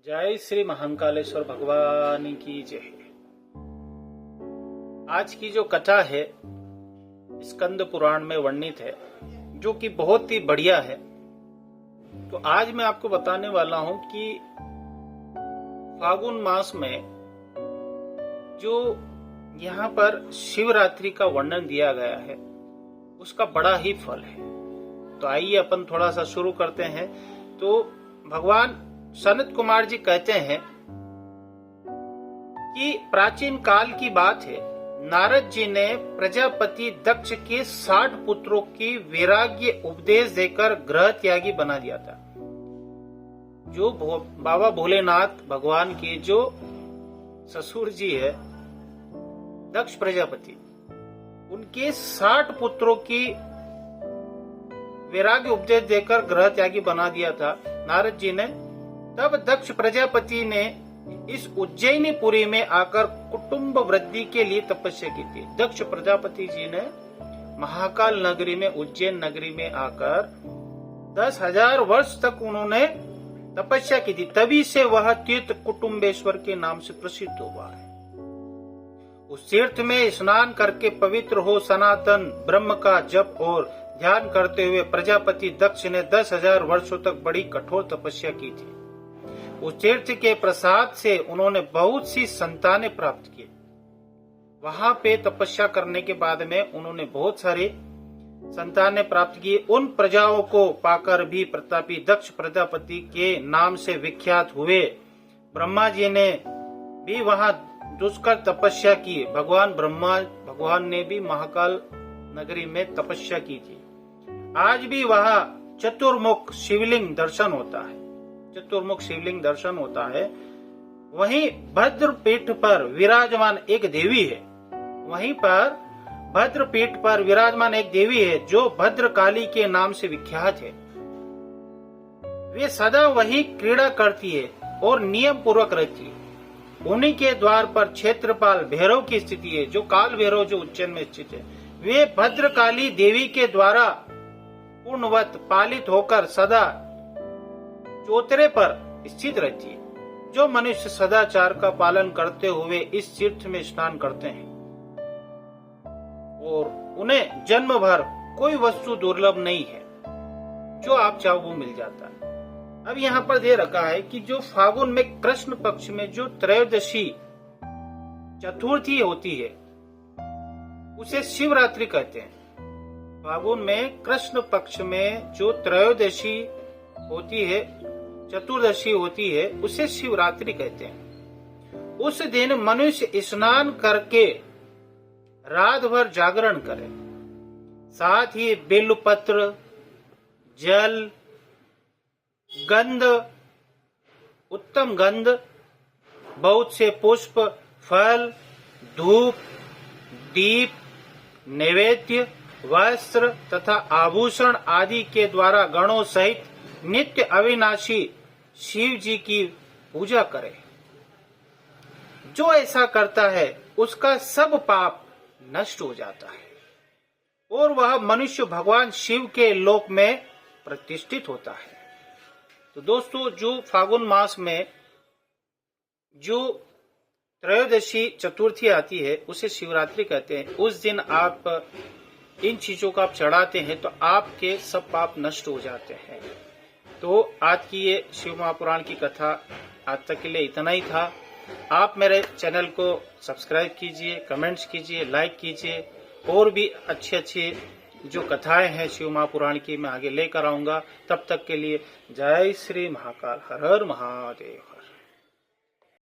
जय श्री महाकालेश्वर भगवान की जय। आज की जो कथा है स्कंद पुराण में वर्णित है, जो कि बहुत ही बढ़िया है। तो आज मैं आपको बताने वाला हूं कि फागुन मास में जो यहाँ पर शिवरात्रि का वर्णन दिया गया है उसका बड़ा ही फल है। तो आइए अपन थोड़ा सा शुरू करते हैं। तो भगवान सनत कुमार जी कहते हैं कि प्राचीन काल की बात है, नारद जी ने प्रजापति दक्ष के 60 पुत्रों की वैराग्य उपदेश देकर ग्रह त्यागी बना दिया था। जो बाबा भोलेनाथ भगवान के जो ससुर जी है दक्ष प्रजापति, उनके 60 पुत्रों की वैराग्य उपदेश देकर ग्रह त्यागी बना दिया था नारद जी ने। तब दक्ष प्रजापति ने इस उज्जैनी पुरी में आकर कुटुंब वृद्धि के लिए तपस्या की थी। दक्ष प्रजापति जी ने महाकाल नगरी में, उज्जैन नगरी में आकर 10,000 वर्ष तक उन्होंने तपस्या की थी। तभी से वह तीर्थ कुटुम्बेश्वर के नाम से प्रसिद्ध हुआ है। उस तीर्थ में स्नान करके पवित्र हो सनातन ब्रह्म का जप और ध्यान करते हुए प्रजापति दक्ष ने 10,000 वर्षों तक बड़ी कठोर तपस्या की थी। उस तीर्थ के प्रसाद से उन्होंने बहुत सी संतानें प्राप्त की। वहां पे तपस्या करने के बाद में उन्होंने बहुत सारी संतानें प्राप्त की। उन प्रजाओं को पाकर भी प्रतापी दक्ष प्रजापति के नाम से विख्यात हुए। ब्रह्मा जी ने भी वहां दुष्कर तपस्या की। भगवान ने भी महाकाल नगरी में तपस्या की थी। आज भी वहां चतुर्मुख शिवलिंग दर्शन होता है। चतुर्मुख शिवलिंग दर्शन होता है। वहीं भद्रपीठ पर विराजमान एक देवी है। वहीं पर भद्रपीठ पर विराजमान एक देवी है जो भद्रकाली के नाम से विख्यात है। वे सदा वही क्रीड़ा करती है और नियम पूर्वक रहती है। उन्हीं के द्वार पर क्षेत्रपाल भैरव की स्थिति है, जो काल भैरव जो उज्जैन में स्थित है। वे भद्रकाली देवी के द्वारा पूर्णवत पालित होकर सदा चौतरे पर स्थित रहती है। जो मनुष्य सदाचार का पालन करते हुए इस तीर्थ में स्नान करते हैं और उन्हें जन्म भर कोई वस्तु दुर्लभ नहीं है, जो आप चाहो वो मिल जाता है। अब यहाँ पर दे रखा है कि जो फागुन में कृष्ण पक्ष में जो त्रयोदशी चतुर्थी होती है उसे शिवरात्रि कहते हैं। फागुन में कृष्ण पक्ष में जो त्रयोदशी होती है, चतुर्दशी होती है, उसे शिवरात्रि कहते हैं। उस दिन मनुष्य स्नान करके रात भर जागरण करे। साथ ही बेलपत्र, जल, गंध, उत्तम गंध, बहुत से पुष्प, फल, धूप, दीप, नैवेद्य, वस्त्र तथा आभूषण आदि के द्वारा गणों सहित नित्य अविनाशी शिव जी की पूजा करे। जो ऐसा करता है उसका सब पाप नष्ट हो जाता है और वह मनुष्य भगवान शिव के लोक में प्रतिष्ठित होता है। तो दोस्तों, जो फागुन मास में जो त्रयोदशी चतुर्थी आती है उसे शिवरात्रि कहते हैं। उस दिन आप इन चीजों को आप चढ़ाते हैं तो आपके सब पाप नष्ट हो जाते हैं। तो आज की ये शिव महापुराण की कथा आज तक के लिए इतना ही था। आप मेरे चैनल को सब्सक्राइब कीजिए, कमेंट्स कीजिए, लाइक कीजिए। और भी अच्छी जो कथाएं हैं शिव महापुराण की मैं आगे लेकर आऊंगा। तब तक के लिए जय श्री महाकाल, हर हर महादेव।